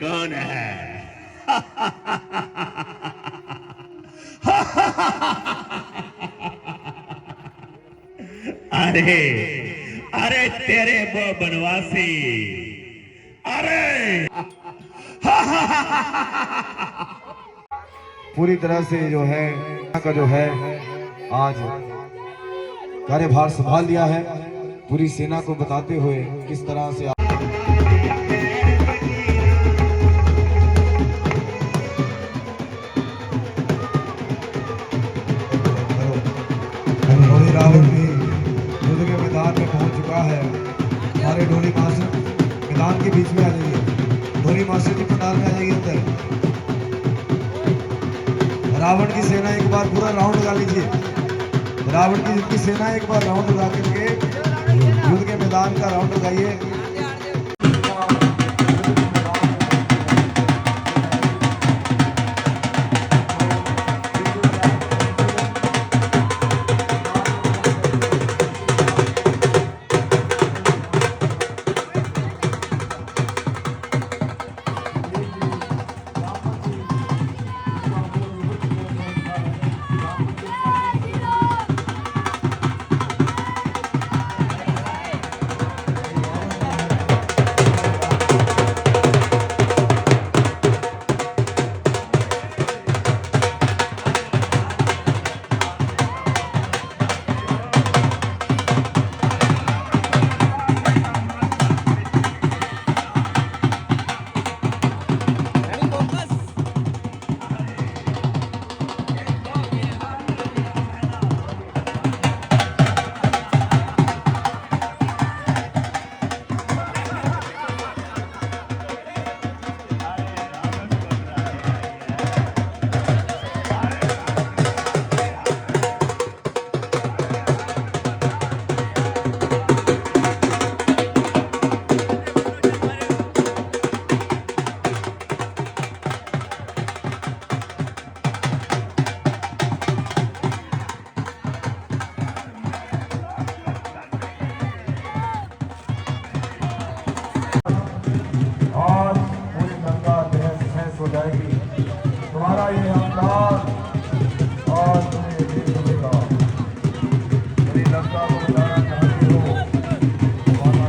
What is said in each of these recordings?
कौन है? अरे अरे तेरे वो बनवासी, अरे पूरी तरह से जो है का जो है आज कार्यभार संभाल लिया है। पूरी सेना को बताते हुए किस तरह से रावण भी युद्ध के मैदान में पहुंच चुका है। हमारे ढोली मास्टर मैदान के बीच में आ जाइए। ढोली मास्टर जी पंडाल में आ जाइए अंदर। रावण की सेना एक बार पूरा राउंड लगा लीजिए। रावण की सेना एक बार राउंड लगा करके युद्ध के मैदान का राउंड लगाइए। तुम्हारा ये अंदाज और तुम्हें ये मिलेगा। मेरी लंका को बताना चाहती हो तुम्हारा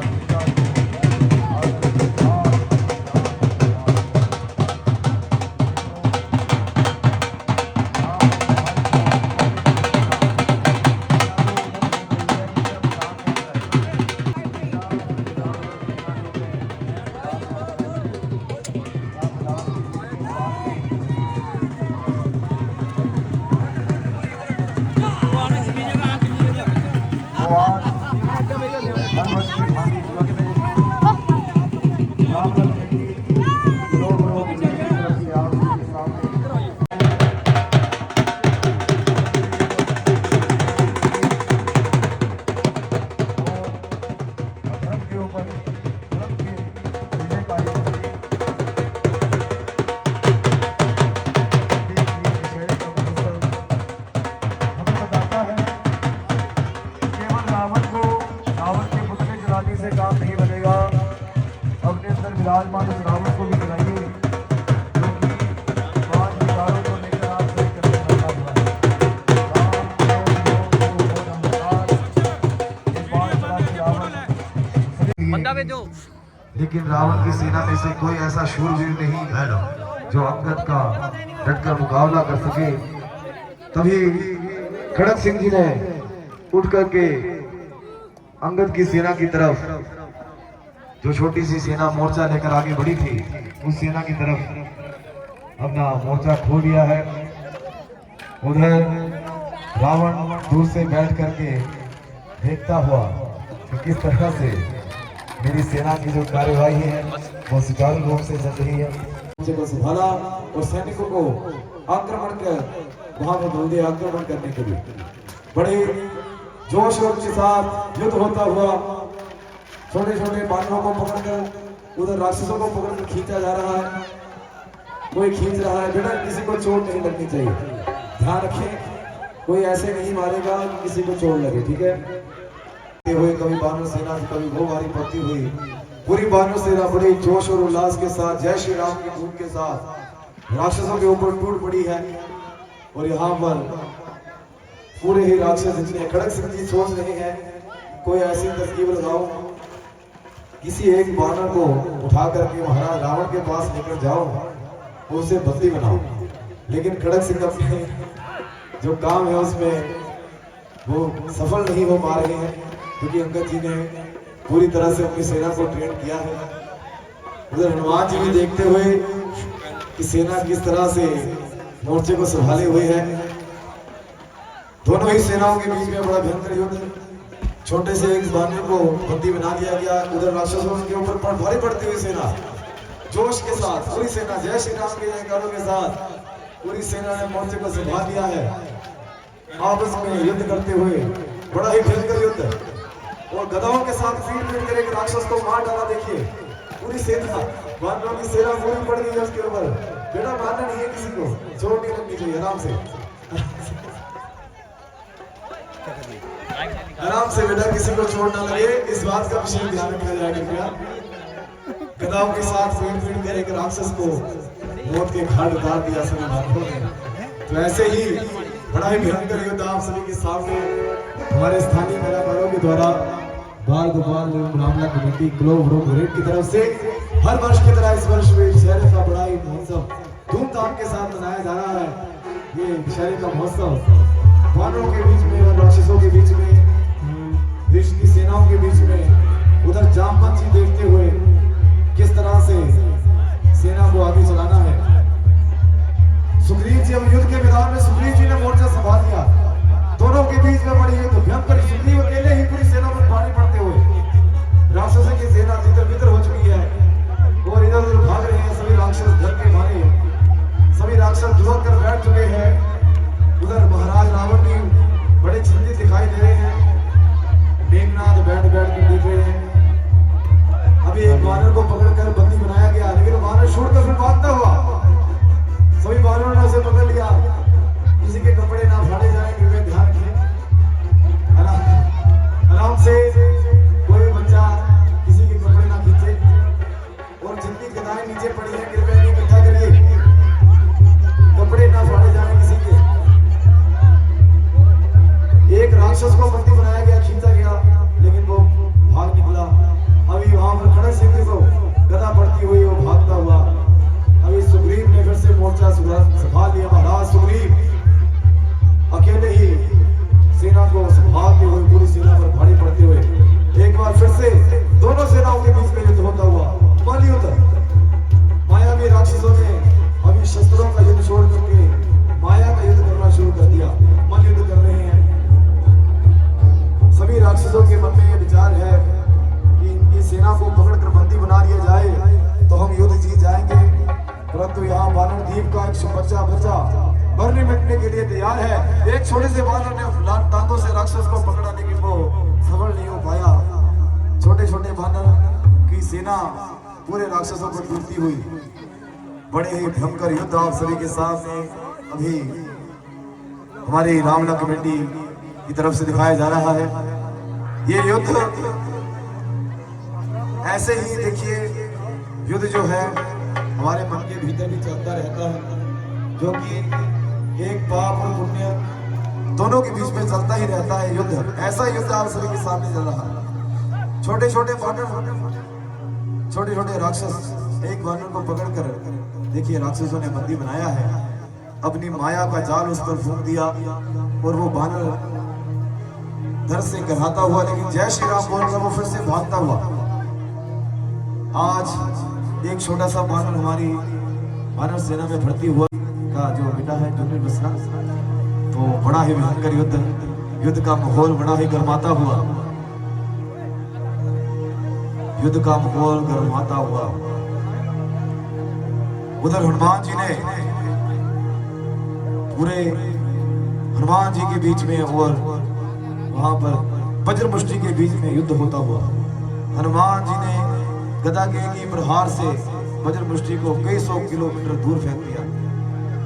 से काम नहीं बनेगा। अपने अंदर विराजमान उस रावण को भी बनाइए जो कि 5 विचारों को लेकर आपसे करने लगा हुआ है। लेकिन रावण की सेना में से कोई ऐसा शूरवीर नहीं है जो अंगद का डटकर मुकाबला कर सके। तभी खड़क सिंह जी ने उठ करके अंगद की सेना की तरफ, जो छोटी सी सेना मोर्चा लेकर आगे बढ़ी थी, उस सेना की तरफ अपना मोर्चा खोल दिया है। उधर रावण दूर से बैठ करके देखता हुआ कि किस तरह से मेरी सेना की जो कार्यवाही है वो सुचारू रूप से चल रही है। को संभाला और सैनिकों को आक्रमण कर वहां में बोल दिया आक्रमण करने के लिए। बड़े जोश और के साथ युद्ध होता हुआ छोटे छोटे बानरों को पकड़कर उधर राक्षसों को पकड़कर खींचा जा रहा है। कोई खींच रहा है। बेटा किसी को चोट नहीं लगनी चाहिए, ध्यान रखें। कोई ऐसे नहीं मारेगा कि किसी को चोट लगे, ठीक है। हुए कभी बानर सेना से कभी गोवारी पड़ती हुई पूरी वानर सेना बड़े जोश और उल्लास के साथ जय श्री राम की धूम के साथ राक्षसों के ऊपर टूट पड़ी है। और यहाँ पर पूरे ही राक्षस जितने खड़ग सिंह जी सोच रहे हैं कोई ऐसी तरकीब लगाओ, किसी एक वानर को उठा करके महाराज रावण के पास लेकर जाओ, उसे बंदी बनाओ। लेकिन खड़ग सिंह अपने जो काम है उसमें वो सफल नहीं हो पा रहे हैं, क्योंकि अंगद जी ने पूरी तरह से अपनी सेना को ट्रेन किया है। उधर हनुमान जी भी देखते हुए कि सेना किस तरह से मोर्चे को संभाले हुए है। दोनों ही सेनाओं के बीच में बड़ा भयंकर युद्ध, छोटे से एक वानर को बंदी बना दिया गया। उधर राक्षसों के ऊपर भारी पड़ती हुई सेना जोश के साथ, पूरी सेना जय श्री राम के जयकारों के साथ पूरी सेना ने मोर्चे को संभाल लिया है। आपस में युद्ध करते हुए बड़ा ही भयंकर युद्ध, और गदाओं के साथ पीट कर एक राक्षस को मार डाला। देखिए पूरी सेना, वानरों की सेना पूरी पड़ गई है उसके ऊपर। बेटा मारना नहीं है किसी को, चोट नहीं लगनी चाहिए, आराम से बेटा किसी को चोट ना लगे, इस बात का विशेष ध्यान रखा जाए कृपया। गदाओं के साथ पीट कर एक राक्षस को मौत के घाट उतार दिया सभी वानरों ने। तो ऐसे ही बड़ा ही भयंकर युद्ध आप सभी के सामने हमारे स्थानीय कलाकारों के द्वारा बाल गोपाल रामला कमेटी क्लब रोड की तरफ से हर वर्ष की तरह इस वर्ष भी दशहरे का बड़ा ही महोत्सव धूमधाम के साथ मनाया जा रहा है। ये दशहरे का महोत्सव वानरों के बीच में और राक्षसों के बीच में, विश्व की सेनाओं के बीच में, उधर जामवंत जी देखते हुए किस तरह से सेना को आगे चलाना है। सुग्रीव जी अब युद्ध के मैदान में सुग्रीव जी ने मोर्चा संभाल लिया। दोनों के बीच में बड़ी युद्ध भयंकर, सुग्रीव अकेले ही पूरी सेना पर भारी पड़ते हुए राक्षसों की सेना तितर-बितर हो चुकी है और इधर-उधर भाग रहे हैं सभी राक्षस डर के मारे। सभी राक्षस जुड़ कर बैठ चुके हैं। उधर महाराज रावण भी बड़े चिंतित दिखाई दे रहे हैं। मेघनाथ बैठ कर देख रहे हैं। अभी एक वानर को पकड़कर बंदी बनाया गया, लेकिन वानर छोड़कर फिर भागता हुआ, सभी वानरों ने उसे पकड़ लिया। किसी के कपड़े ना फाड़े जाए, कृपया ध्यान रखिए। आराम से कोई बच्चा किसी के कपड़े ना खींचे, और जितनी गदाएं नीचे पड़ी है कृपया नहीं इकट्ठा करिए, कपड़े ना फाड़े जाए किसी के। एक राक्षस को बंदी बनाया गया, खींचा गया, लेकिन वो भाग निकला। अभी वहां पर खड़ग सिंह को गदा पड़ती हुई वो भागता हुआ। अभी सुग्रीव ने फिर से मोर्चा संभाल लिया। महाराज सुग्रीव अकेले ही सेना को संभालते हुए पूरी सेना पर भारी पड़ते हुए एक बार फिर से दोनों सेनाओं के बीच में युद्ध होता हुआ मल्ल युद्ध। मायावी राक्षसों ने अभी शस्त्रों का युद्ध छोड़ करके माया का युद्ध करना शुरू कर दिया, मल्ल युद्ध कर रहे हैं। सभी राक्षसों के मन में यह विचार है कि इनकी सेना को पकड़कर बंदी बना लिया जाए तो हम युद्ध जीत जाएंगे। परंतु यहाँ वानर द्वीप का एक बच्चा मरने मिटने के लिए तैयार है। एक छोटे से वानर ने टांगों से राक्षस को पकड़ा, लेकिन वो सफल नहीं हो पाया। छोटे छोटे वानर की सेना पूरे राक्षसों पर टूटती हुई बड़े ही भयंकर युद्ध आप सभी के सामने अभी हमारी रामला कमेटी की तरफ से दिखाया जा रहा है। ये युद्ध ऐसे ही देखिए, युद्ध जो है हमारे मन के भीतर भी चलता रहता है, जो कि एक पाप और पुण्य दोनों के बीच में चलता ही रहता है युद्ध। ऐसा युद्ध आप सभी के सामने चल रहा है। छोटे छोटे वानर, छोटे छोटे राक्षस एक वानर को पकड़कर देखिए राक्षसों ने बंदी बनाया है। अपनी माया का जाल उस पर फूंक दिया और वो वानर डर से कहता हुआ, लेकिन जय श्री राम बोलकर वो फिर से भागता हुआ। आज एक छोटा सा वानर हमारी वानर सेना में भर्ती हुआ का जो बेटा है जूनियर बसरा, तो बड़ा ही भयंकर युद्ध का माहौल बड़ा ही गर्माता हुआ, युद्ध का माहौल गर्माता हुआ। उधर हनुमान जी ने पूरे हनुमान जी के बीच में और वहां पर वज्र मुष्टि के बीच में युद्ध होता हुआ हनुमान जी ने गदा के एक ही प्रहार से वज्र मुष्टि को कई 100 किलोमीटर दूर फेंक दिया।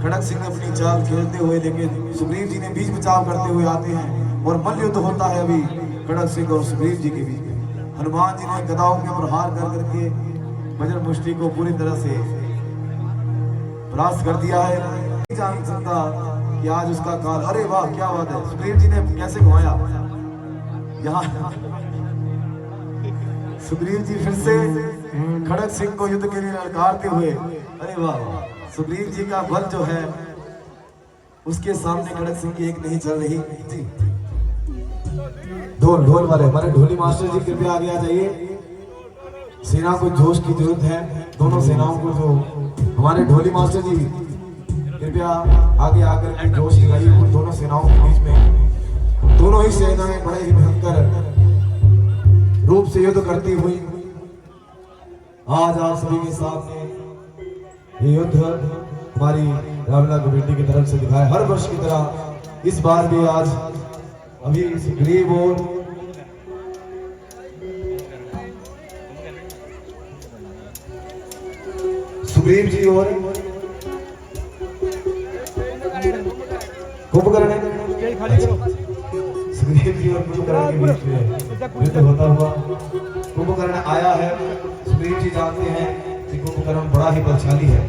खड़ग सिंह अपनी चाल खेलते हुए, लेकिन सुग्रीव जी ने बीच बचाव करते हुए आते हैं और मल्ल युद्ध होता है अभी खड़ग सिंह और सुग्रीव जी के बीच में। हनुमान जी ने गदाओं के प्रहार कर करके वज्र मुष्टि को पूरी तरह से परास्त कर दिया है। नहीं जान सकता कि आज उसका काल, अरे वाह क्या बात है, सुग्रीव जी ने कैसे घुमाया यहाँ। सुग्रीव जी फिर से खड़ग सिंह को युद्ध के लिए ललकारते हुए, अरे वाह, सुग्रीव जी का बल जो है उसके सामने खड़ग सिंह की एक नहीं चल रही जी। ढोल ढोल वाले हमारे ढोली मास्टर जी कृपया आगे आ जाइए। सेना को जोश की जरूरत है, दोनों सेनाओं को, जो हमारे ढोली मास्टर जी कृपया आगे आकर के जोश दिखाइए। उन दोनों सेनाओं के बीच में दोनों ही सेनाएं बड़े ही भयंकर रूप से युद्ध करती हुई आज आप सभी के सामने ये युद्ध हमारी रामला कमेटी की तरफ से दिखाया। हर वर्ष की तरह इस बार भी आज अभी सुग्रीव और सुग्रीव जी और कुंभकर्ण, सुग्रीव जी और कुंभकर्ण के बीच में युद्ध होता हुआ कुंभकर्ण आया है। सुग्रीव जी जानते हैं कि कुंभकर्ण बड़ा ही बलशाली है,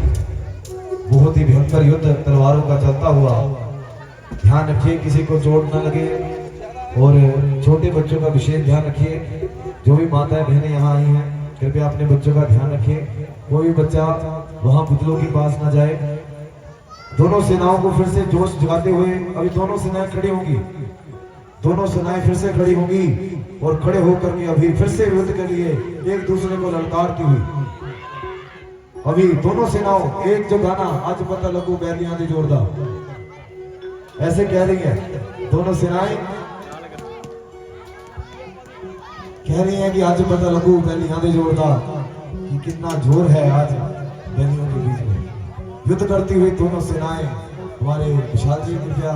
बहुत ही भयंकर युद्ध तलवारों का चलता हुआ। ध्यान रखिए किसी को चोट न लगे और छोटे बच्चों का विशेष ध्यान रखिए। जो भी माताएं बहनें यहाँ आई हैं कृपया अपने बच्चों का ध्यान रखिए, कोई भी बच्चा वहां पुतलों के पास न जाए। दोनों सेनाओं को फिर से जोश जगाते हुए अभी दोनों सेनाएं खड़ी होंगी, दोनों सेनाएं फिर से खड़ी होंगी और खड़े होकर के अभी फिर से युद्ध के लिए एक दूसरे को ललकारती हुई अभी दोनों सेनाओं एक जो गाना आज पता लगू बैलियां दे जोरदार, ऐसे कह रही है दोनों सेनाएं, कह रही है कि आज पता लगू बैलियां दे जोरदार कि कितना जोर है आज बैलियों के बीच में युद्ध करती हुई दोनों सेनाएं। हमारे विशाल जी कृपया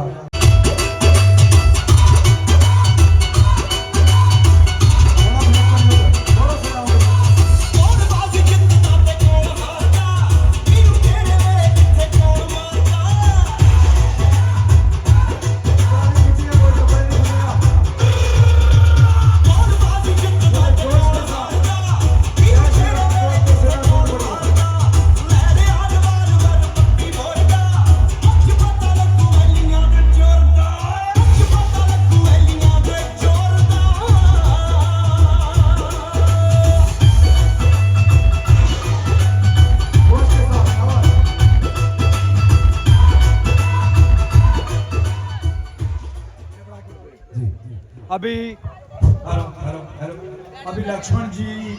अभी लक्ष्मण जी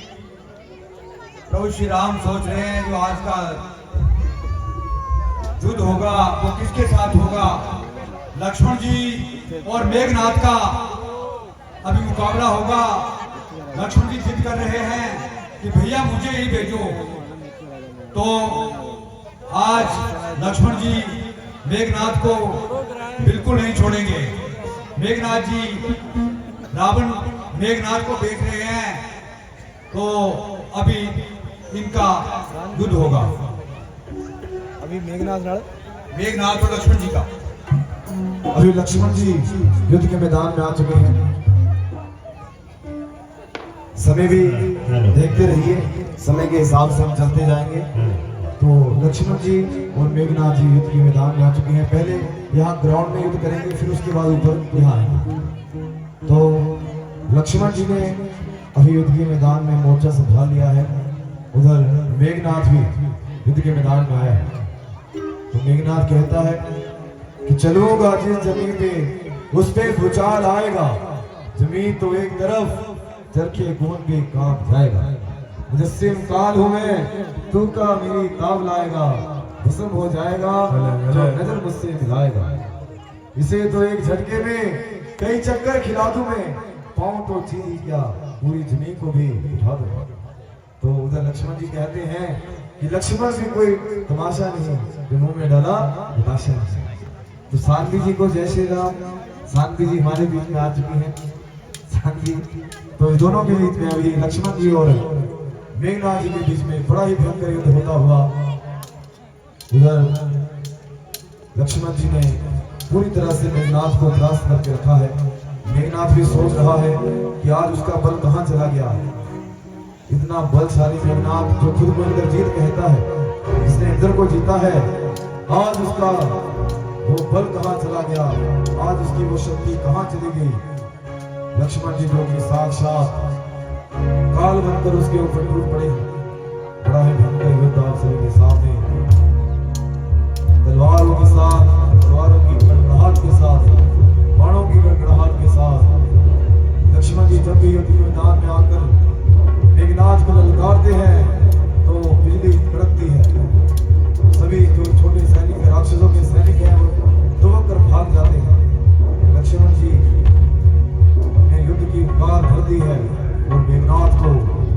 प्रभु श्री राम सोच रहे हैं जो आज का युद्ध होगा वो किसके साथ होगा। लक्ष्मण जी और मेघनाथ का अभी मुकाबला होगा। लक्ष्मण जी जिद कर रहे हैं कि भैया मुझे ही भेजो, तो आज लक्ष्मण जी मेघनाथ को बिल्कुल नहीं छोड़ेंगे। मेघनाथ जी रावण मेघनाथ को देख रहे हैं, तो अभी इनका युद्ध होगा। अभी मेघनाथ और लक्ष्मण जी का अभी लक्ष्मण जी युद्ध के मैदान में आ चुके हैं। समय भी देखते रहिए, समय के हिसाब से हम चलते जाएंगे। तो लक्ष्मण जी और मेघनाथ जी युद्ध के मैदान में आ चुके हैं। पहले यहाँ ग्राउंड में युद्ध करेंगे, फिर उसके बाद ऊपर यहाँ आएंगे। तो लक्ष्मण जी ने अभी युद्ध के मैदान में मोर्चा संभाल लिया है। उधर मेघनाथ भी युद्ध के मैदान में आया है। तो मेघनाथ कहता है कि चलूंगा जिस जमीन पे उस पे भूचाल आएगा, जमीन तो एक तरफ चरखे कौन भी कांप जाएगा। मुजस्सिम काल हूं मैं, तू का मेरी ताब लाएगा, भस्म हो जाएगा जो नजर मुझसे मिलाएगा। इसे तो एक झटके में कई चक्कर खिला दूं मैं, पाऊं तो चीरी क्या पूरी जमीन को भी उठा दूं। तो उधर लक्ष्मण जी कहते हैं कि लक्ष्मण भी कोई तमाशा नहीं, जो मुंह में डाला बताशा नहीं। तो शांति जी को जय श्री राम। शांति जी हमारे बीच में आ चुकी हैं। शांति तो दोनों के बीच में अभी लक्ष्मण जी और मेघनाथ जी के बीच में बड़ा ही भयंकर युद्ध होता हुआ उधर लक्ष्मण जी ने पूरी तरह से मेघनाथ को त्रास करके रखा है। मेघनाथ भी सोच रहा है कि आज उसका बल कहाँ चला गया। इतना बलशाली मेघनाथ जो खुद को इंद्रजीत कहता है, इसने इंद्र को जीता है, आज उसका वो बल कहाँ चला गया, आज उसकी वो शक्ति कहाँ चली गई। लक्ष्मण जी जो कि साक्षात काल बनकर उसके ऊपर टूट पड़े। बड़ा ही भयंकर युद्ध आप सभी के सामने, तलवारों के साथ, तलवारों की गड़गड़ाहट के साथ, बाणों की गड़गड़ाहट के साथ लक्ष्मण जी जब भी युद्ध मैदान में आकर मेघनाथ को ललकारते हैं तो बिजली कड़कती है। सभी जो छोटे सैनिक राक्षसों के सैनिक हैं वो दुबक कर भाग जाते हैं। लक्ष्मण जी ने युद्ध की पुकार भर दी है और मेघनाथ को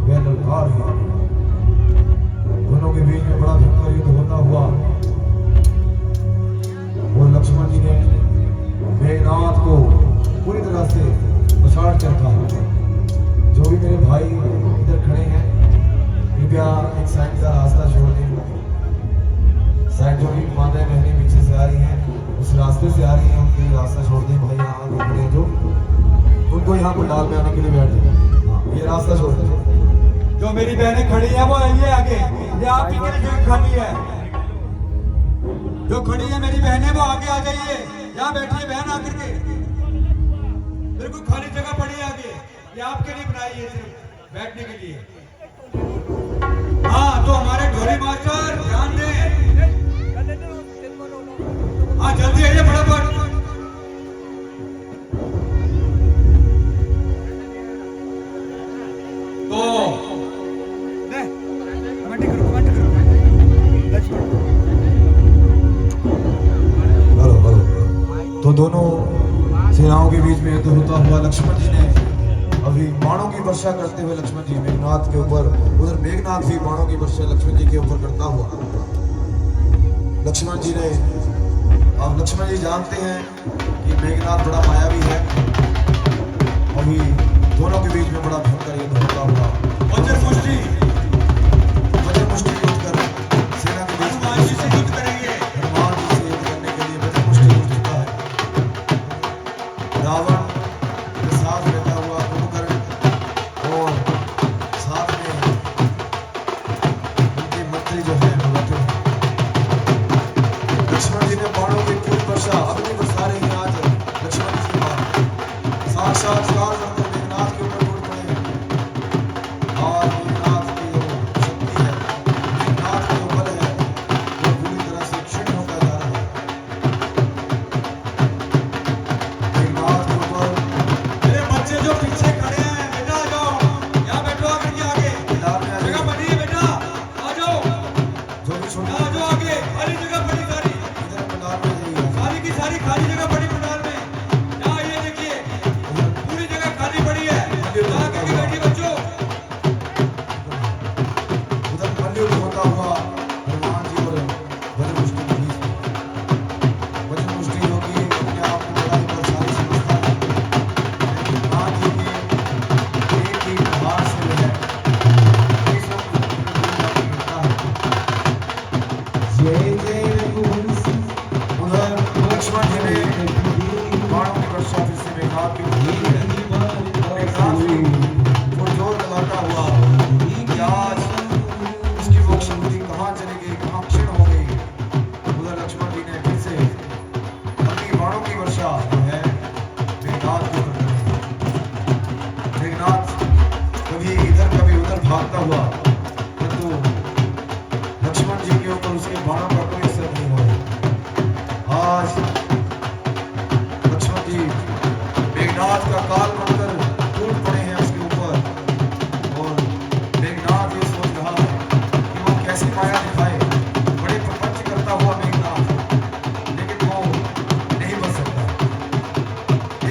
वह ललकार है। दोनों के बीच में बड़ा भयंकर युद्ध होता हुआ और लक्ष्मण जी ने मेघनाथ को पूरी तरह से पछाड़ कर रखा। जो भी मेरे भाई इधर खड़े हैं कृपया एक साइड का रास्ता छोड़ दें। साइड जो भी माताएं बहनें पीछे से आ रही हैं उस रास्ते से आ रही हैं उनके लिए रास्ता छोड़ दें। भाई यहाँ खड़े जो उनको यहाँ पर डाल में आने के लिए बैठ दें। ये रास्ता छोड़ दें। जो मेरी बहनें खड़ी है वो ये आगे, ये आपकी मेरी जगह खाली है। जो खड़ी है मेरी बहनें वो आगे आ जाइए, यहाँ बैठिए बहन आकर के। बिल्कुल खाली जगह पड़ी है आगे, ये आपके लिए बनाई है सिर्फ बैठने के लिए। हाँ तो हमारे ढोली मास्टर ध्यान दें। हाँ जल्दी आइए फटाफट। तो तो दोनों सेनाओं के बीच में युद्ध होता हुआ लक्ष्मण जी ने अभी बाणों की वर्षा करते हुए लक्ष्मण जी मेघनाथ के ऊपर, उधर मेघनाथ भी बाणों की वर्षा लक्ष्मण जी के ऊपर करता हुआ। लक्ष्मण जी ने, अब लक्ष्मण जी जानते हैं कि मेघनाथ बड़ा मायावी है। अभी दोनों के बीच में बड़ा भयंकर युद्ध होता हुआ वज्रमुष्टि युद्ध कर सेना के बीच में से युद्ध करेंगे। हनुमान जी से युद्ध करने के लिए वज्रमुष्टि युद्ध चुका है। रावण के साथ रहता हुआ कुंभकर्ण और साथ में उनके मंत्री जो है वो बैठे हैं। लक्ष्मण जी ने बाणों की खूब वर्षा अपनी बरसा रही है। आज लक्ष्मण जी के बाद साक्षात काल बनकर मेघनाथ के ऊपर टूट पड़े हैं। और मेघनाथ की जो शक्ति है, मेघनाथ का जो बल है वो पूरी तरह से क्षीण होता जा रहा है। मेघनाथ के ऊपर मेरे बच्चे जो पीछे खड़े हैं बेटा आ जाओ, यहाँ बैठो आकर के आगे जगह बनी है बेटा, आ जाओ जो भी छोटे आ जाओ आगे, खाली जगह पड़ी सारी, इधर पंडाल में जाइए। सारी की सारी खाली जगह पड़ी पंडाल में। यहाँ ये देखिए पूरी जगह खाली पड़ी है, यहाँ आकर के बैठिए बच्चों। उधर मल्लयुद्ध होता हुआ हनुमान जी और वज्रमुष्टि के बीच में। वज्रमुष्टि जो कि अपने आप को बड़ा ही बलशाली समझता है, लेकिन हनुमान जी के एक ही प्रहार से जो है इस वक्त गिरता है। उधर लक्ष्मण जी ने बाणों की वर्षा फिर से मेघनाथ के ऊपर की है। मेघनाथ भी वो जोर लगाता हुआ कि आज उसकी वो शक्ति कहाँ चली गई, कहाँ क्षीण हो गई। उधर लक्ष्मण जी ने फिर से अपनी बाणों की वर्षा जो है मेघनाथ के ऊपर की। मेघनाथ कभी इधर कभी उधर भागता हुआ, परंतु लक्ष्मण जी के ऊपर उसके बाणों का कोई असर नहीं हुआ। आज लक्ष्मण जी मेघनाथ का काल बनकर टूट पड़े हैं उसके ऊपर। और मेघनाथ ये सोच रहा है कि वो कैसी माया दिखाए, बड़े प्रपंच करता हुआ मेघनाथ, लेकिन वो नहीं बच सकता।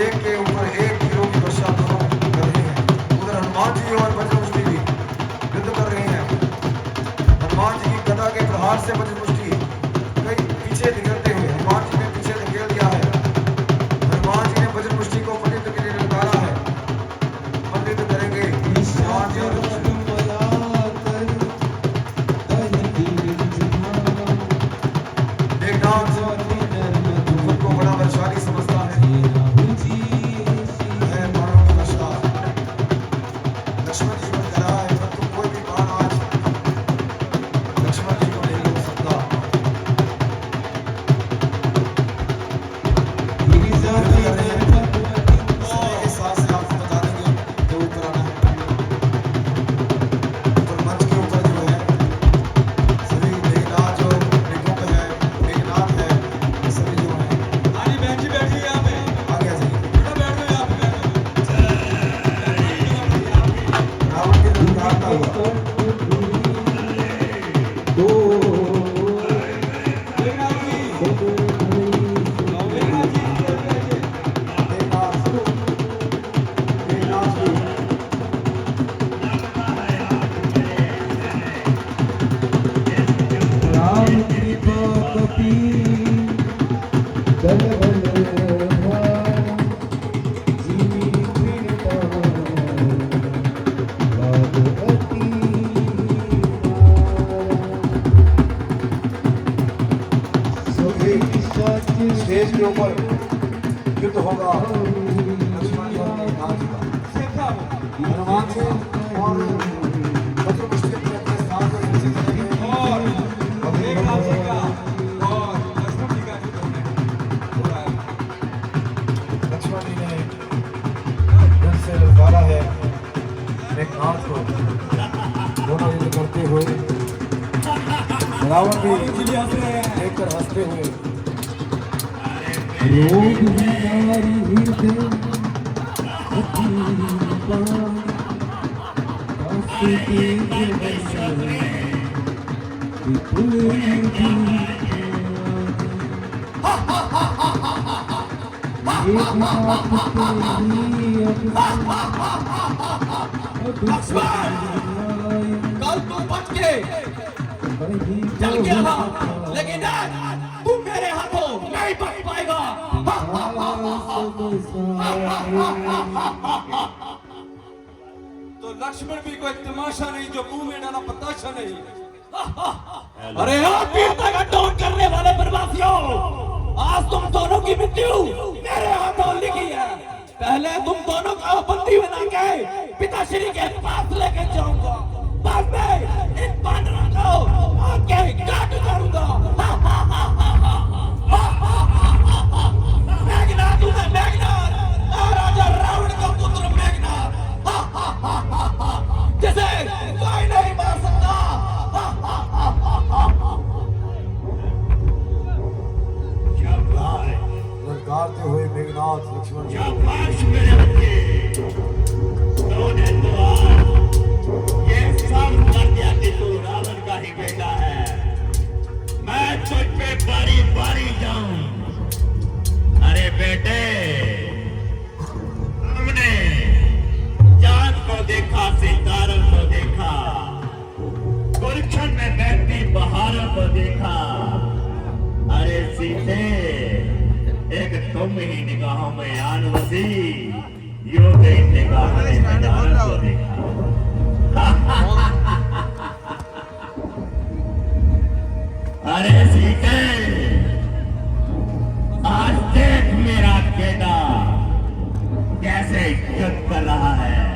एक के ऊपर एक हीरो की वर्षा दोनों कर रहे हैं। उधर हनुमान जी और वज्रमुष्टि भी युद्ध कर रहे हैं। हनुमान जी की गदा के प्रहार से वज्रमुष्टि कई पीछे निकलते हुए हनुमान जी ने पीछे धकेल दिया है। हनुमान जी ने वज्रमुष्टि को पंडित के लिए ललकारा है। पंडित करेंगे हनुमान जी और मेघनाथ खुद को बड़ा बलशाली समझता है। बल बल जीवी पीड़िता भागवती स्टेज के ऊपर युद्ध होगा लक्ष्मण जी और मेघनाथ जी का हनुमान जी और बद्रमुष्टि के साथ और मेघनाथ जी का और लक्ष्मण जी का युद्ध हो रहा है। लक्ष्मण जी ने धन से ललकारा है मेघनाथ को, दोनों युद्ध करते हुए रावण भी देखकर हंसते हुए रोग हमारी हृदय कल तू बच के चल गया था, लेकिन आज तू मेरे हाथों नहीं बच पाएगा। तो लक्ष्मण भी कोई तमाशा नहीं जो मुंह में डाला पताशा नहीं। अरे आप वीरता का टोन करने वाले प्रवासियों, आज तुम दोनों की मृत्यु मेरे हाथों लिखी है। पहले तुम दोनों को बंदी बना के पिताश्री के पास लेके जाऊंगा, बाद में इन बानरों को आके काट करूंगा। मेघनाथ हूं मैं, मेघनाथ, राजा रावण का पुत्र मेघनाथ, जिसे कोई नहीं मार सकता। ललकारते हुए मेघनाथ लक्ष्मण जी शाबाश मेरे बच्चे, तूने तो आज ये सब कर दिया कि तू रावण का ही बेटा है। मैं तुझ पे बारी बारी जाऊं। अरे बेटे, हमने चांद को देखा, सितारों को देखा, गुलशन में बहती बहारों को देखा। अरे सीते, एक तुम ही निगाहों में आन बसी, यूं गई निगाहों में नजारों को देखा। अरे सीते, आज देख मेरा बेटा कैसे इज्जत कर रहा है।